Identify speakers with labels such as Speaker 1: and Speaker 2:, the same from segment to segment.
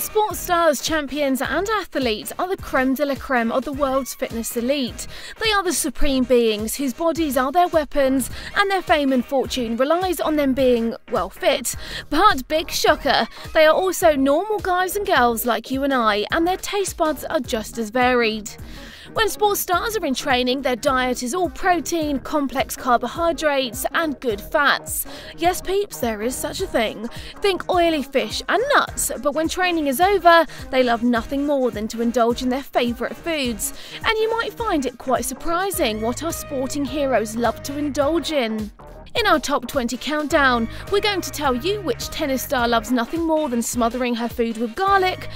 Speaker 1: Sports stars, champions and athletes are the creme de la creme of the world's fitness elite. They are the supreme beings whose bodies are their weapons and their fame and fortune relies on them being, well, fit. But big shocker, they are also normal guys and girls like you and I, and their taste buds are just as varied. When sports stars are in training, their diet is all protein, complex carbohydrates and good fats. Yes peeps, there is such a thing. Think oily fish and nuts, but when training is over, they love nothing more than to indulge in their favourite foods. And you might find it quite surprising what our sporting heroes love to indulge in. In our top 20 countdown, we're going to tell you which tennis star loves nothing more than smothering her food with garlic,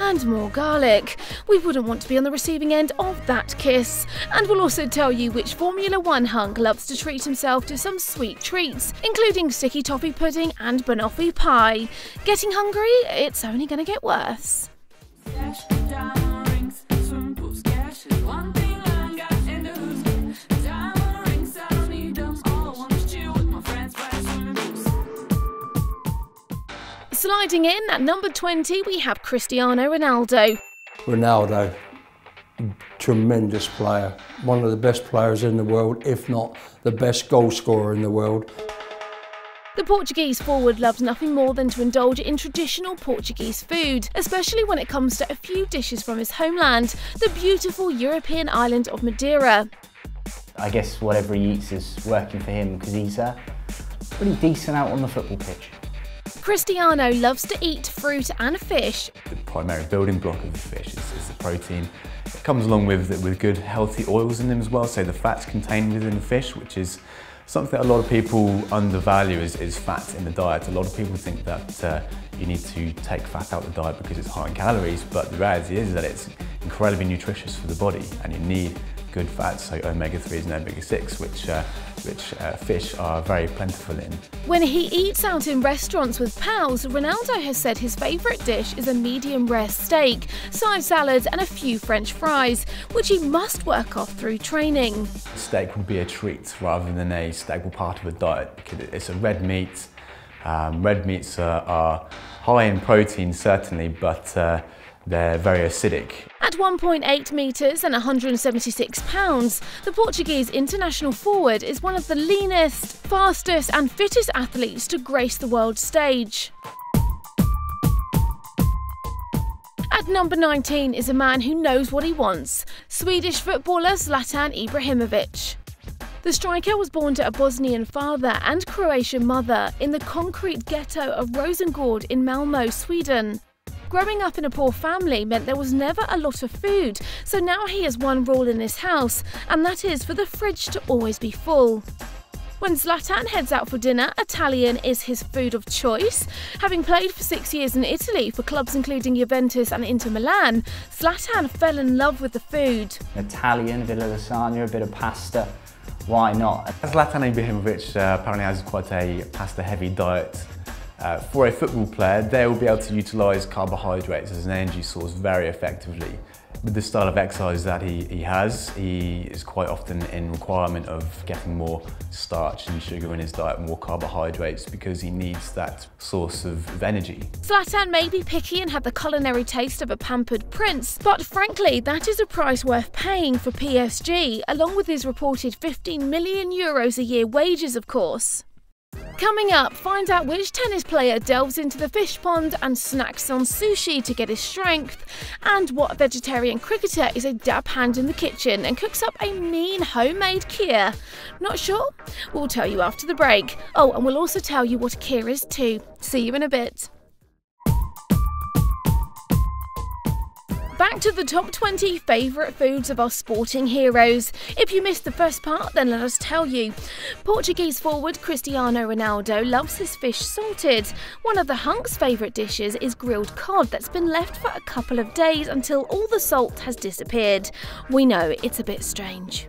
Speaker 1: and more garlic. We wouldn't want to be on the receiving end of that kiss. And we'll also tell you which Formula One hunk loves to treat himself to some sweet treats, including sticky toffee pudding and banoffee pie. Getting hungry? It's only going to get worse. Sliding in at number 20, we have Cristiano Ronaldo.
Speaker 2: Ronaldo, tremendous player. One of the best players in the world, if not the best goal scorer in the world.
Speaker 1: The Portuguese forward loves nothing more than to indulge in traditional Portuguese food, especially when it comes to a few dishes from his homeland, the beautiful European island of Madeira.
Speaker 3: I guess whatever he eats is working for him because he's pretty decent out on the football pitch.
Speaker 1: Cristiano loves to eat fruit and fish.
Speaker 4: The primary building block of the fish is the protein. It comes along with good healthy oils in them as well, so the fats contained within the fish, which is something that a lot of people undervalue is fat in the diet. A lot of people think that you need to take fat out of the diet because it's high in calories, but the reality is that it's incredibly nutritious for the body and you need good fats, so omega-3s and omega-6, which fish are very plentiful in.
Speaker 1: When he eats out in restaurants with pals, Ronaldo has said his favourite dish is a medium rare steak, side salads and a few French fries, which he must work off through training.
Speaker 4: Steak would be a treat rather than a staple part of a diet because it's a red meat. Red meats are high in protein certainly, but they're very acidic.
Speaker 1: At 1.8 metres and 176 pounds, the Portuguese international forward is one of the leanest, fastest and fittest athletes to grace the world stage. At number 19 is a man who knows what he wants, Swedish footballer Zlatan Ibrahimovic. The striker was born to a Bosnian father and Croatian mother in the concrete ghetto of Rosengård in Malmö, Sweden. Growing up in a poor family meant there was never a lot of food, so now he has one rule in his house, and that is for the fridge to always be full. When Zlatan heads out for dinner, Italian is his food of choice. Having played for 6 years in Italy for clubs including Juventus and Inter Milan, Zlatan fell in love with the food.
Speaker 3: Italian, a bit of lasagna, a bit of pasta, why not?
Speaker 4: Zlatan Ibrahimovic apparently has quite a pasta-heavy diet. For a football player, they will be able to utilise carbohydrates as an energy source very effectively. With the style of exercise that he has, he is quite often in requirement of getting more starch and sugar in his diet, more carbohydrates, because he needs that source of energy.
Speaker 1: Zlatan may be picky and have the culinary taste of a pampered prince, but frankly, that is a price worth paying for PSG, along with his reported €15 million a year wages, of course. Coming up, find out which tennis player delves into the fish pond and snacks on sushi to get his strength, and what vegetarian cricketer is a dab hand in the kitchen and cooks up a mean homemade kheer. Not sure? We'll tell you after the break. Oh, and we'll also tell you what a kheer is too. See you in a bit. Back to the top 20 favourite foods of our sporting heroes. If you missed the first part, then let us tell you. Portuguese forward Cristiano Ronaldo loves his fish salted. One of the hunk's favourite dishes is grilled cod that's been left for a couple of days until all the salt has disappeared. We know it's a bit strange.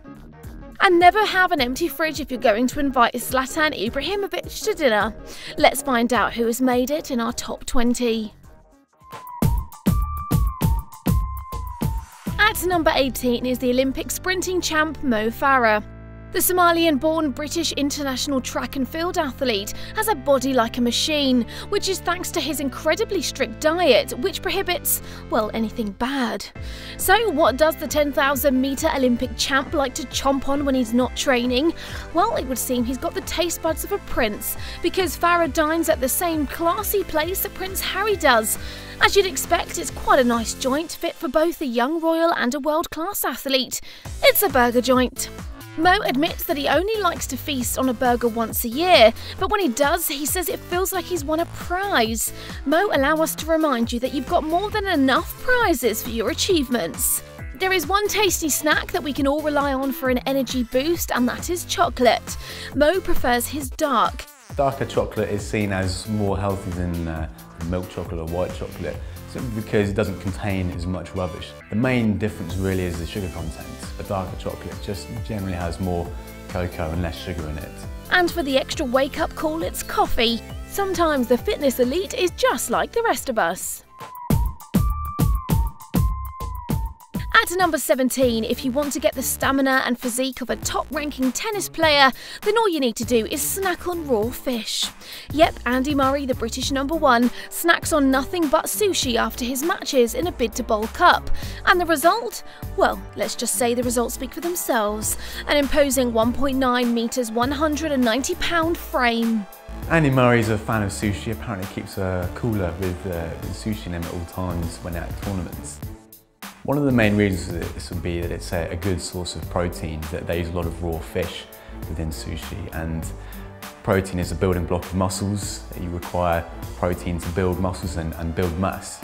Speaker 1: And never have an empty fridge if you're going to invite Zlatan Ibrahimovic to dinner. Let's find out who has made it in our top 20. At number 18 is the Olympic sprinting champ Mo Farah. The Somalian-born British international track and field athlete has a body like a machine, which is thanks to his incredibly strict diet, which prohibits, well, anything bad. So what does the 10,000-metre Olympic champ like to chomp on when he's not training? Well, it would seem he's got the taste buds of a prince, because Farah dines at the same classy place that Prince Harry does. As you'd expect, it's quite a nice joint, fit for both a young royal and a world-class athlete. It's a burger joint. Mo admits that he only likes to feast on a burger once a year, but when he does, he says it feels like he's won a prize. Mo, allow us to remind you that you've got more than enough prizes for your achievements. There is one tasty snack that we can all rely on for an energy boost, and that is chocolate. Mo prefers his dark.
Speaker 4: Darker chocolate is seen as more healthy than milk chocolate or white chocolate, simply because it doesn't contain as much rubbish. The main difference really is the sugar content. A darker chocolate just generally has more cocoa and less sugar in it.
Speaker 1: And for the extra wake-up call, it's coffee. Sometimes the fitness elite is just like the rest of us. At number 17, if you want to get the stamina and physique of a top-ranking tennis player, then all you need to do is snack on raw fish. Yep, Andy Murray, the British #1, snacks on nothing but sushi after his matches in a bid to bulk up. And the result? Well, let's just say the results speak for themselves. An imposing 1.9 metres, 190-pound frame.
Speaker 4: Andy Murray's a fan of sushi, apparently keeps a cooler with sushi in him at all times when at tournaments. One of the main reasons for this would be that it's a good source of protein, that they use a lot of raw fish within sushi, and protein is a building block of muscles. You require protein to build muscles and build mass.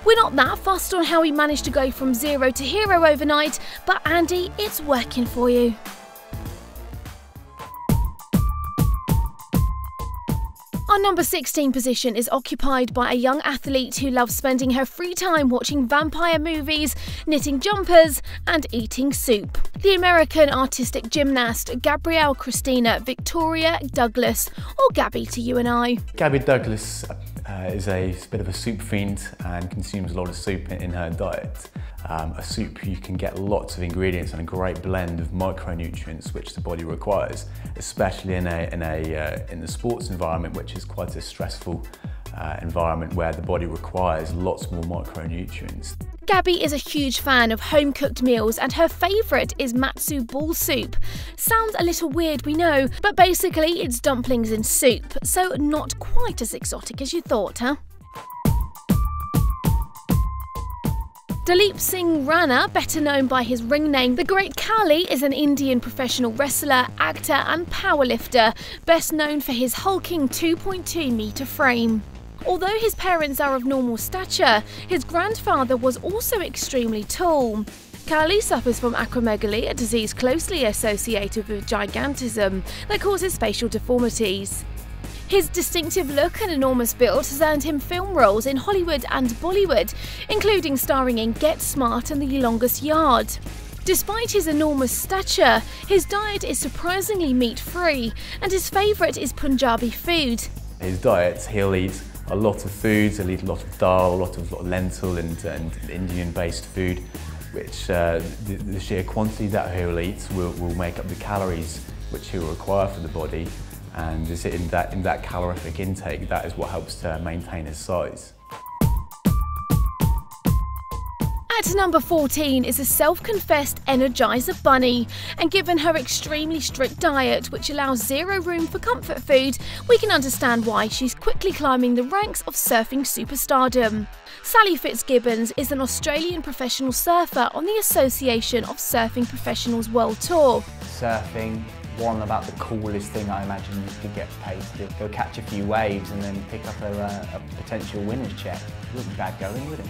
Speaker 1: We're not that fussed on how he managed to go from zero to hero overnight, but Andy, it's working for you. Our number 16 position is occupied by a young athlete who loves spending her free time watching vampire movies, knitting jumpers and eating soup. The American artistic gymnast Gabrielle Christina Victoria Douglas, or Gabby to you and I.
Speaker 4: Gabby Douglas is a bit of a soup fiend and consumes a lot of soup in her diet. A soup, you can get lots of ingredients and a great blend of micronutrients which the body requires, especially in the sports environment, which is quite a stressful environment where the body requires lots more micronutrients.
Speaker 1: Gabby is a huge fan of home-cooked meals, and her favourite is matsu ball soup. Sounds a little weird, we know, but basically it's dumplings in soup, so not quite as exotic as you thought, huh? Dalip Singh Rana, better known by his ring name, the Great Kali, is an Indian professional wrestler, actor and powerlifter, best known for his hulking 2.2-metre frame. Although his parents are of normal stature, his grandfather was also extremely tall. Kali suffers from acromegaly, a disease closely associated with gigantism that causes facial deformities. His distinctive look and enormous build has earned him film roles in Hollywood and Bollywood, including starring in Get Smart and The Longest Yard. Despite his enormous stature, his diet is surprisingly meat-free, and his favourite is Punjabi food.
Speaker 4: His diet, he'll eat a lot of foods, he'll eat a lot of dal, a lot of lentil and Indian-based food, which the sheer quantity that he'll eat will make up the calories which he'll require for the body. And is in that calorific intake, that is what helps to maintain his size.
Speaker 1: At number 14 is a self-confessed Energizer bunny, and given her extremely strict diet, which allows zero room for comfort food, we can understand why she's quickly climbing the ranks of surfing superstardom. Sally Fitzgibbons is an Australian professional surfer on the Association of Surfing Professionals World Tour.
Speaker 3: Surfing, one about the coolest thing I imagine you could get paid to do. Go catch a few waves and then pick up a potential winner's check. It wouldn't be bad going, would it?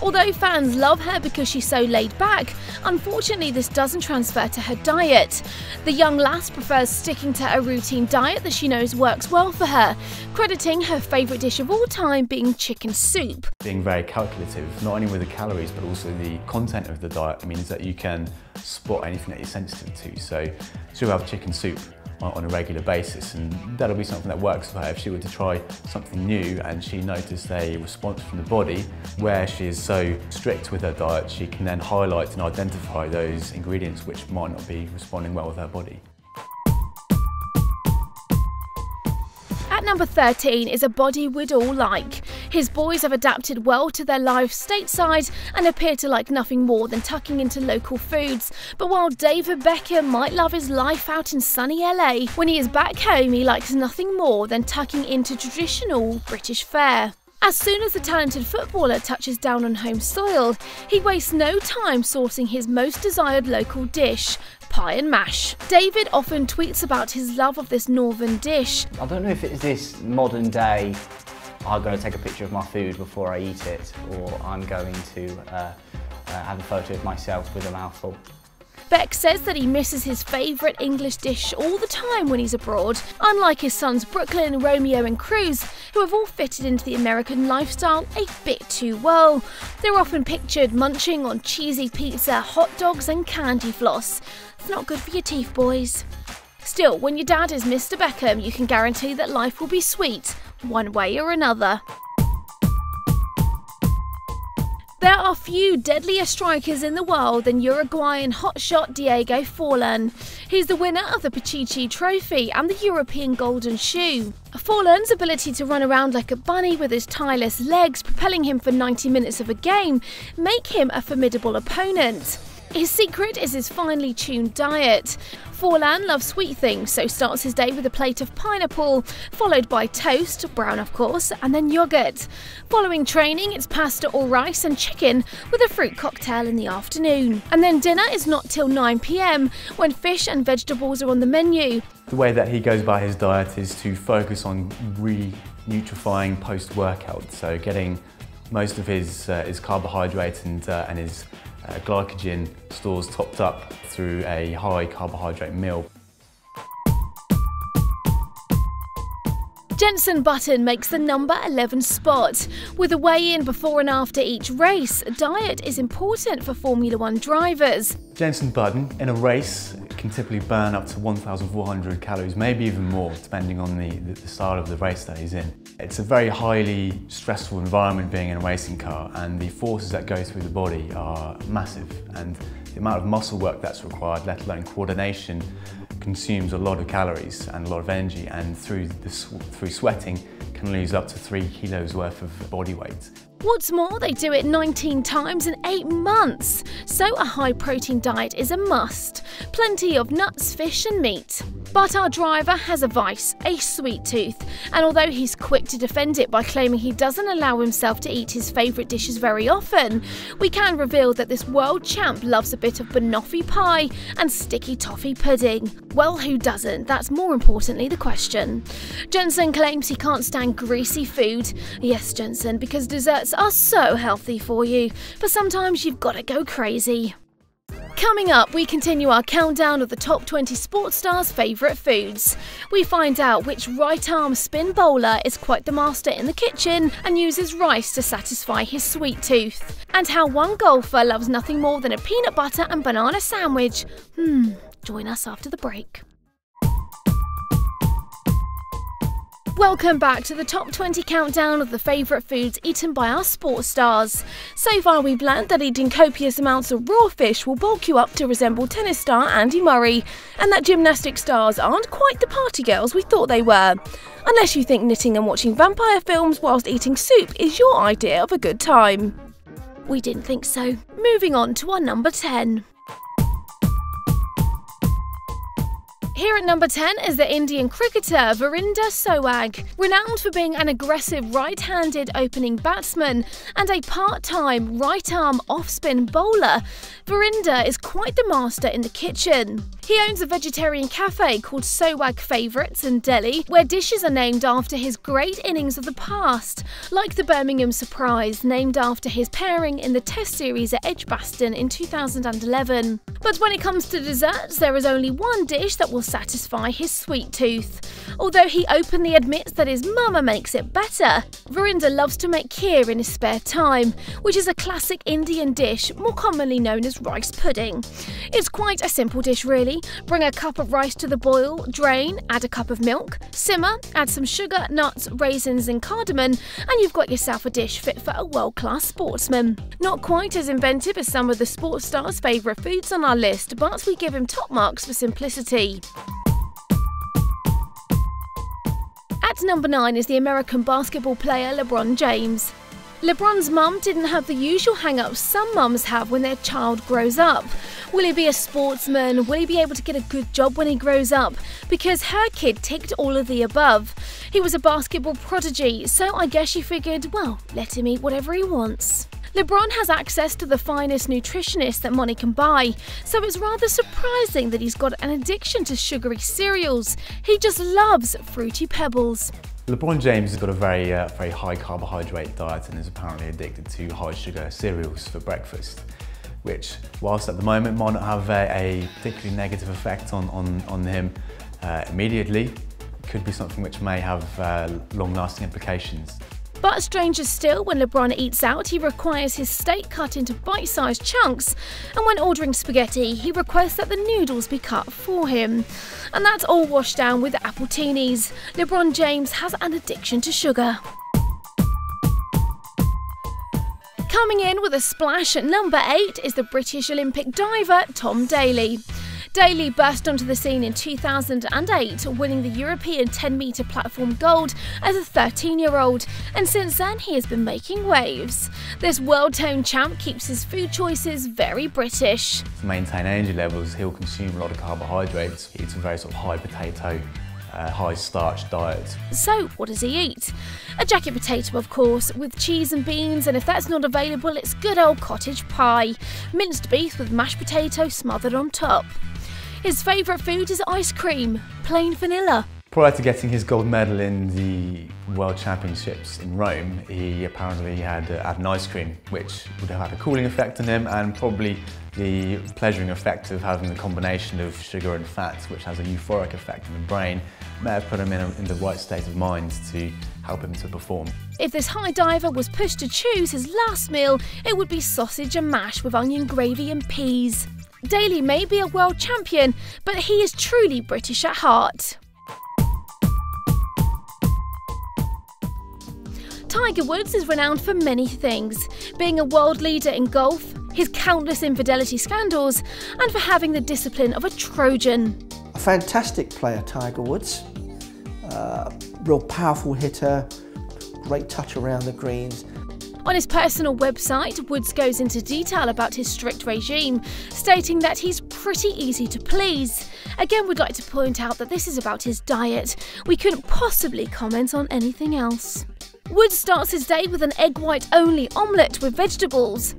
Speaker 1: Although fans love her because she's so laid back, unfortunately this doesn't transfer to her diet. The young lass prefers sticking to a routine diet that she knows works well for her, crediting her favourite dish of all time being chicken soup.
Speaker 4: Being very calculative, not only with the calories but also the content of the diet, means that you can spot anything that you're sensitive to. So she'll have chicken soup on a regular basis, and that'll be something that works for her. If she were to try something new and she noticed a response from the body where she is so strict with her diet, she can then highlight and identify those ingredients which might not be responding well with her body.
Speaker 1: At number 13 is a body we'd all like. His boys have adapted well to their lives stateside and appear to like nothing more than tucking into local foods. But while David Beckham might love his life out in sunny LA, when he is back home he likes nothing more than tucking into traditional British fare. As soon as the talented footballer touches down on home soil, he wastes no time sourcing his most desired local dish, pie and mash. David often tweets about his love of this northern dish.
Speaker 3: I don't know if it's this modern day, I'm going to take a picture of my food before I eat it, or I'm going to have a photo of myself with a mouthful.
Speaker 1: Beck says that he misses his favourite English dish all the time when he's abroad, unlike his sons Brooklyn, Romeo and Cruz, who have all fitted into the American lifestyle a bit too well. They're often pictured munching on cheesy pizza, hot dogs and candy floss. It's not good for your teeth, boys. Still, when your dad is Mr. Beckham, you can guarantee that life will be sweet, one way or another. There are few deadlier strikers in the world than Uruguayan hotshot Diego Forlan. He's the winner of the Pichichi Trophy and the European Golden Shoe. Forlan's ability to run around like a bunny with his tireless legs, propelling him for 90 minutes of a game, make him a formidable opponent. His secret is his finely tuned diet. Forlan loves sweet things, so starts his day with a plate of pineapple, followed by toast, brown of course, and then yoghurt. Following training, it's pasta or rice and chicken with a fruit cocktail in the afternoon. And then dinner is not till 9 PM, when fish and vegetables are on the menu.
Speaker 4: The way that he goes by his diet is to focus on re-nutrifying post-workout, so getting most of his carbohydrate and his glycogen stores topped up through a high carbohydrate meal.
Speaker 1: Jenson Button makes the number 11 spot. With a weigh-in before and after each race, diet is important for Formula One drivers.
Speaker 4: Jenson Button, in a race, can typically burn up to 1,400 calories, maybe even more, depending on the style of the race that he's in. It's a very highly stressful environment being in a racing car, and the forces that go through the body are massive, and the amount of muscle work that's required, let alone coordination, consumes a lot of calories and a lot of energy, and through sweating can lose up to 3 kilos worth of body weight.
Speaker 1: What's more, they do it 19 times in 8 months, so a high-protein diet is a must. Plenty of nuts, fish and meat. But our driver has a vice, a sweet tooth, and although he's quick to defend it by claiming he doesn't allow himself to eat his favourite dishes very often, we can reveal that this world champ loves a bit of banoffee pie and sticky toffee pudding. Well, who doesn't? That's more importantly the question. Jenson claims he can't stand greasy food. Yes, Jenson, because desserts are so healthy for you, but sometimes you've got to go crazy. Coming up, we continue our countdown of the top 20 sports stars' favourite foods. We find out which right-arm spin bowler is quite the master in the kitchen and uses rice to satisfy his sweet tooth, and how one golfer loves nothing more than a peanut butter and banana sandwich. Join us after the break. Welcome back to the top 20 countdown of the favourite foods eaten by our sports stars. So far we've learned that eating copious amounts of raw fish will bulk you up to resemble tennis star Andy Murray, and that gymnastic stars aren't quite the party girls we thought they were. Unless you think knitting and watching vampire films whilst eating soup is your idea of a good time. We didn't think so. Moving on to our number 10. Here at number 10 is the Indian cricketer Virender Sehwag. Renowned for being an aggressive right-handed opening batsman and a part-time right-arm off-spin bowler, Virender is quite the master in the kitchen. He owns a vegetarian cafe called Sehwag Favourites in Delhi, where dishes are named after his great innings of the past, like the Birmingham Surprise, named after his pairing in the Test series at Edgbaston in 2011. But when it comes to desserts, there is only one dish that will satisfy his sweet tooth. Although he openly admits that his mama makes it better, Virender loves to make kheer in his spare time, which is a classic Indian dish more commonly known as rice pudding. It's quite a simple dish really, recipe. Bring a cup of rice to the boil, drain, add a cup of milk, simmer, add some sugar, nuts, raisins and cardamom, and you've got yourself a dish fit for a world-class sportsman. Not quite as inventive as some of the sports stars' favourite foods on our list, but we give him top marks for simplicity. At number 9 is the American basketball player LeBron James. LeBron's mum didn't have the usual hang-ups some mums have when their child grows up. Will he be a sportsman? Will he be able to get a good job when he grows up? Because her kid ticked all of the above. He was a basketball prodigy, so I guess she figured, well, let him eat whatever he wants. LeBron has access to the finest nutritionist that money can buy, so it's rather surprising that he's got an addiction to sugary cereals. He just loves Fruity Pebbles.
Speaker 4: LeBron James has got a very high carbohydrate diet and is apparently addicted to high sugar cereals for breakfast, which, whilst at the moment might not have a particularly negative effect on him immediately, could be something which may have long-lasting implications.
Speaker 1: But stranger still, when LeBron eats out, he requires his steak cut into bite-sized chunks, and when ordering spaghetti, he requests that the noodles be cut for him. And that's all washed down with appletinis. LeBron James has an addiction to sugar. Coming in with a splash at number 8 is the British Olympic diver Tom Daley. Daley burst onto the scene in 2008, winning the European 10-metre platform gold as a 13-year-old, and since then he has been making waves. This world-toned champ keeps his food choices very British.
Speaker 4: To maintain energy levels, he'll consume a lot of carbohydrates. He eats a very sort of high potato, high starch diet.
Speaker 1: So what does he eat? A jacket potato, of course, with cheese and beans, and if that's not available, it's good old cottage pie. Minced beef with mashed potato smothered on top. His favourite food is ice cream, plain vanilla.
Speaker 4: Prior to getting his gold medal in the World Championships in Rome, he apparently had an ice cream, which would have had a cooling effect on him, and probably the pleasuring effect of having the combination of sugar and fat, which has a euphoric effect on the brain, may have put him in the right state of mind to help him to perform.
Speaker 1: If this high diver was pushed to choose his last meal, it would be sausage and mash with onion gravy and peas. Daley may be a world champion, but he is truly British at heart. Tiger Woods is renowned for many things, being a world leader in golf, his countless infidelity scandals, and for having the discipline of a Trojan.
Speaker 5: A fantastic player, Tiger Woods. Real powerful hitter, great touch around the greens.
Speaker 1: On his personal website, Woods goes into detail about his strict regime, stating that he's pretty easy to please. Again, we'd like to point out that this is about his diet. We couldn't possibly comment on anything else. Woods starts his day with an egg white only omelette with vegetables.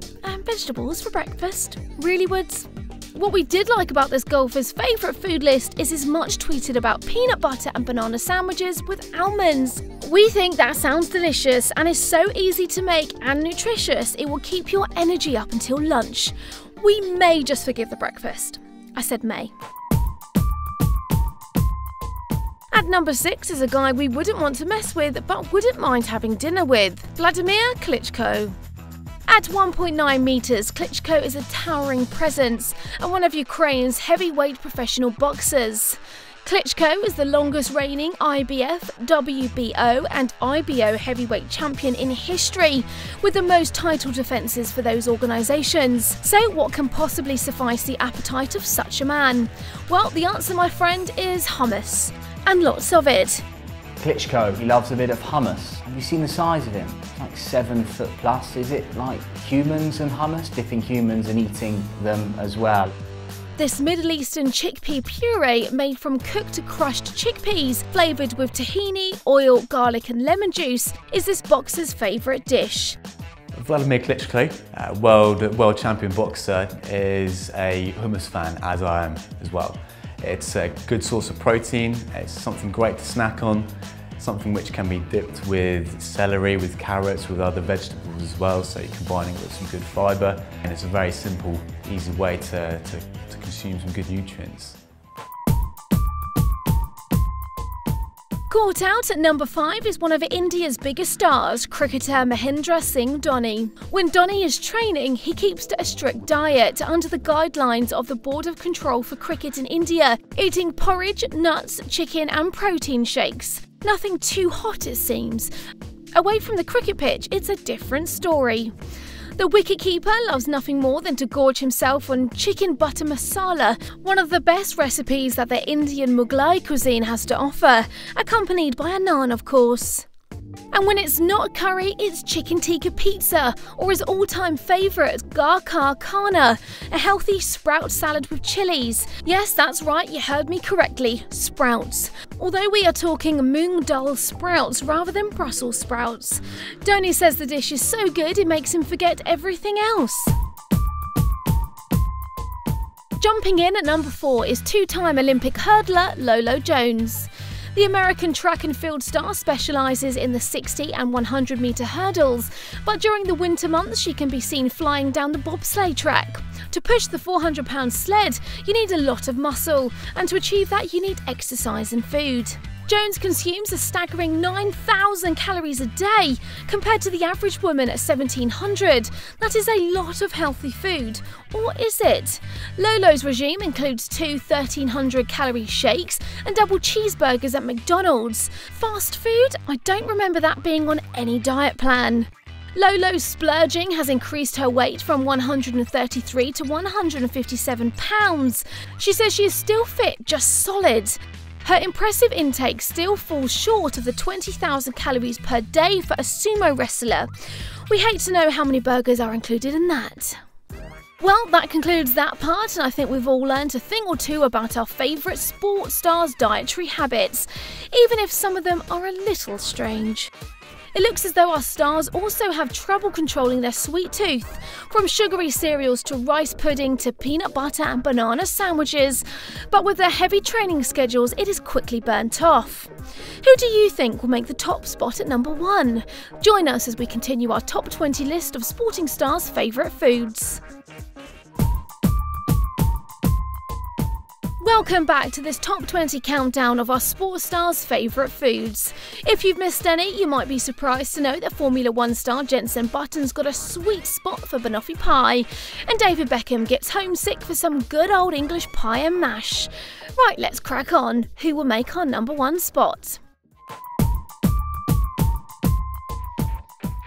Speaker 1: Vegetables for breakfast? Really, Woods? What we did like about this golfer's favourite food list is his much tweeted about peanut butter and banana sandwiches with almonds. We think that sounds delicious and is so easy to make and nutritious it will keep your energy up until lunch. We may just forgive the breakfast. I said may. At number 6 is a guy we wouldn't want to mess with but wouldn't mind having dinner with, Vladimir Klitschko. At 1.9 metres, Klitschko is a towering presence and one of Ukraine's heavyweight professional boxers. Klitschko is the longest reigning IBF, WBO and IBO heavyweight champion in history, with the most title defences for those organisations. So what can possibly suffice the appetite of such a man? Well, the answer, my friend, is hummus. And lots of it.
Speaker 3: Klitschko, he loves a bit of hummus. Have you seen the size of him? It's like 7 foot plus. Is it like humans and hummus? Dipping humans and eating them as well.
Speaker 1: This Middle Eastern chickpea puree made from cooked crushed chickpeas, flavoured with tahini, oil, garlic and lemon juice, is this boxer's favourite dish.
Speaker 4: Vladimir Klitschko, world champion boxer, is a hummus fan, as I am as well. It's a good source of protein, it's something great to snack on, something which can be dipped with celery, with carrots, with other vegetables as well, so you're combining it with some good fibre, and it's a very simple, easy way to consume some good nutrients.
Speaker 1: Caught out at number 5 is one of India's biggest stars, cricketer Mahendra Singh Dhoni. When Dhoni is training, he keeps to a strict diet under the guidelines of the Board of Control for Cricket in India, eating porridge, nuts, chicken and protein shakes. Nothing too hot, it seems. Away from the cricket pitch, it's a different story. The wicketkeeper loves nothing more than to gorge himself on chicken butter masala, one of the best recipes that the Indian Mughlai cuisine has to offer, accompanied by a naan, of course. And when it's not curry, it's chicken tikka pizza, or his all-time favourite, gar ka khana, a healthy sprout salad with chilies. Yes, that's right, you heard me correctly, sprouts. Although we are talking moong dal sprouts rather than Brussels sprouts. Dhoni says the dish is so good it makes him forget everything else. Jumping in at number 4 is two-time Olympic hurdler Lolo Jones. The American track and field star specialises in the 60 and 100 metre hurdles, but during the winter months she can be seen flying down the bobsleigh track. To push the 400-pound sled, you need a lot of muscle, and to achieve that you need exercise and food. Jones consumes a staggering 9,000 calories a day, compared to the average woman at 1,700. That is a lot of healthy food. Or is it? Lolo's regime includes 2 1,300-calorie shakes and double cheeseburgers at McDonald's. Fast food? I don't remember that being on any diet plan. Lolo's splurging has increased her weight from 133 to 157 pounds. She says she is still fit, just solid. Her impressive intake still falls short of the 20,000 calories per day for a sumo wrestler. We hate to know how many burgers are included in that. Well, that concludes that part, and I think we've all learned a thing or two about our favourite sports stars' dietary habits, even if some of them are a little strange. It looks as though our stars also have trouble controlling their sweet tooth, from sugary cereals to rice pudding to peanut butter and banana sandwiches. But with their heavy training schedules, it is quickly burnt off. Who do you think will make the top spot at number 1? Join us as we continue our top 20 list of sporting stars' favourite foods. Welcome back to this top 20 countdown of our sports stars' favourite foods. If you've missed any, you might be surprised to know that Formula 1 star Jenson Button's got a sweet spot for banoffee pie, and David Beckham gets homesick for some good old English pie and mash. Right, let's crack on. Who will make our number 1 spot?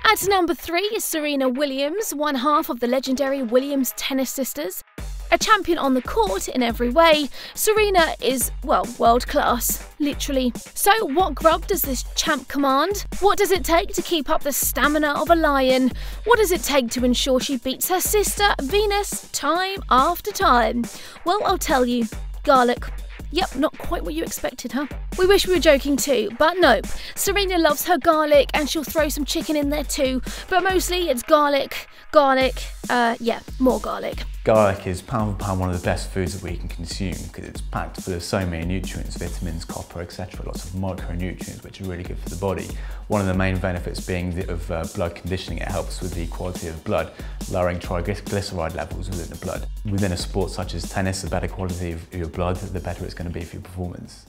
Speaker 1: At number 3 is Serena Williams, one half of the legendary Williams tennis sisters. A champion on the court in every way, Serena is, well, world class, literally. So what grub does this champ command? What does it take to keep up the stamina of a lion? What does it take to ensure she beats her sister, Venus, time after time? Well, I'll tell you, garlic. Yep, not quite what you expected, huh? We wish we were joking too, but nope. Serena loves her garlic and she'll throw some chicken in there too, but mostly it's garlic, more garlic.
Speaker 4: Garlic is pound for pound one of the best foods that we can consume because it's packed full of so many nutrients, vitamins, copper, etc. Lots of micronutrients which are really good for the body. One of the main benefits being of blood conditioning. It helps with the quality of blood, lowering triglyceride levels within the blood. Within a sport such as tennis, the better quality of your blood, the better it's going to be for your performance.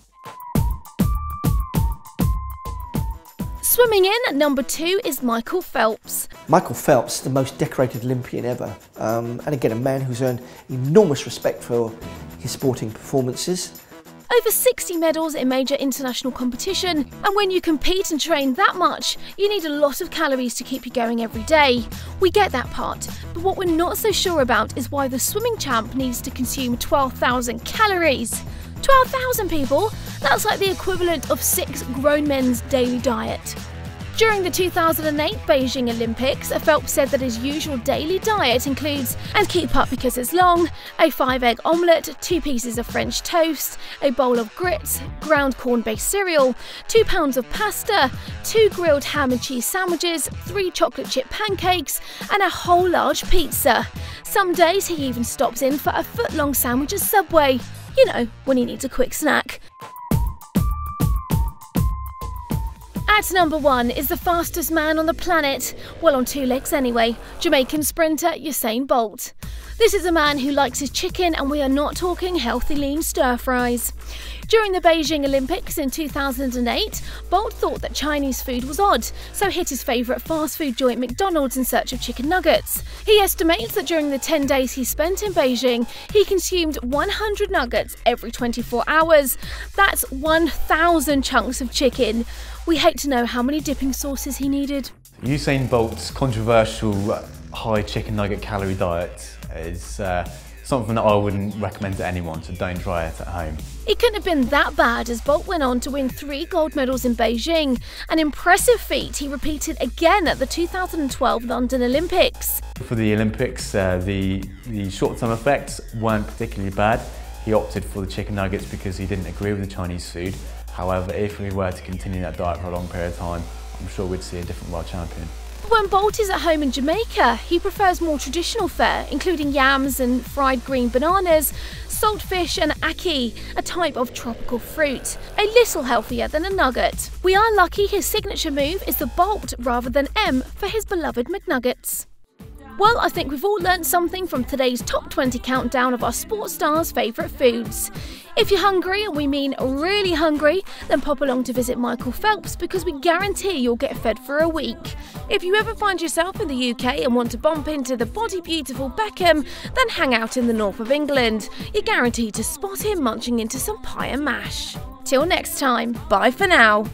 Speaker 1: Swimming in at number 2 is Michael Phelps.
Speaker 5: Michael Phelps, the most decorated Olympian ever, and again a man who's earned enormous respect for his sporting performances.
Speaker 1: Over 60 medals in major international competition, and when you compete and train that much, you need a lot of calories to keep you going every day. We get that part, but what we're not so sure about is why the swimming champ needs to consume 12,000 calories. 12,000 people? That's like the equivalent of 6 grown men's daily diet. During the 2008 Beijing Olympics, Phelps said that his usual daily diet includes, and keep up because it's long, a 5-egg omelette, 2 pieces of French toast, a bowl of grits, ground corn-based cereal, 2 pounds of pasta, 2 grilled ham and cheese sandwiches, 3 chocolate chip pancakes, and a whole large pizza. Some days he even stops in for a foot-long sandwich at Subway. You know, when he needs a quick snack. At number 1 is the fastest man on the planet, well, on 2 legs anyway, Jamaican sprinter Usain Bolt. This is a man who likes his chicken, and we are not talking healthy lean stir fries. During the Beijing Olympics in 2008, Bolt thought that Chinese food was odd, so hit his favourite fast food joint McDonald's in search of chicken nuggets. He estimates that during the 10 days he spent in Beijing, he consumed 100 nuggets every 24 hours. That's 1,000 chunks of chicken. We hate to know how many dipping sauces he needed.
Speaker 4: Usain Bolt's controversial high chicken nugget calorie diet is something that I wouldn't recommend to anyone, so don't try it at home.
Speaker 1: It couldn't have been that bad, as Bolt went on to win 3 gold medals in Beijing, an impressive feat he repeated again at the 2012 London Olympics.
Speaker 4: For the Olympics, the short-term effects weren't particularly bad. He opted for the chicken nuggets because he didn't agree with the Chinese food. However, if we were to continue that diet for a long period of time, I'm sure we'd see a different world champion.
Speaker 1: When Bolt is at home in Jamaica, he prefers more traditional fare, including yams and fried green bananas, saltfish and ackee, a type of tropical fruit, a little healthier than a nugget. We are lucky his signature move is the Bolt rather than M for his beloved McNuggets. Well, I think we've all learnt something from today's top 20 countdown of our sports stars' favourite foods. If you're hungry, and we mean really hungry, then pop along to visit Michael Phelps, because we guarantee you'll get fed for a week. If you ever find yourself in the UK and want to bump into the body beautiful Beckham, then hang out in the north of England. You're guaranteed to spot him munching into some pie and mash. Till next time, bye for now.